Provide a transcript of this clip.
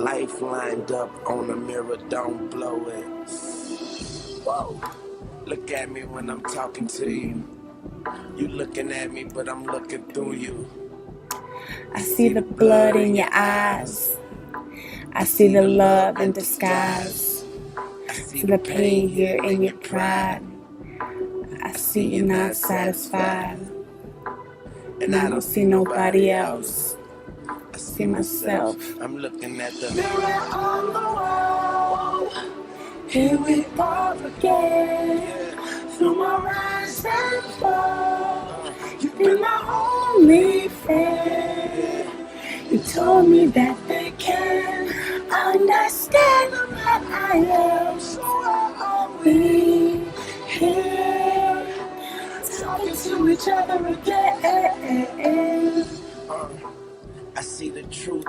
Life lined up on the mirror, don't blow it. Whoa. Look at me when I'm talking to you. You looking at me, but I'm looking through you. I see the blood in your eyes. I see the love in disguise. I see the pain here in your pride. I see you not satisfied. And I don't see nobody else. I see myself. I'm looking at the mirror on the wall. Here we go again. Through my rise and fall. You've been my only friend. You told me that they can understand what I am. So are we here talking to each other again? I see the truth.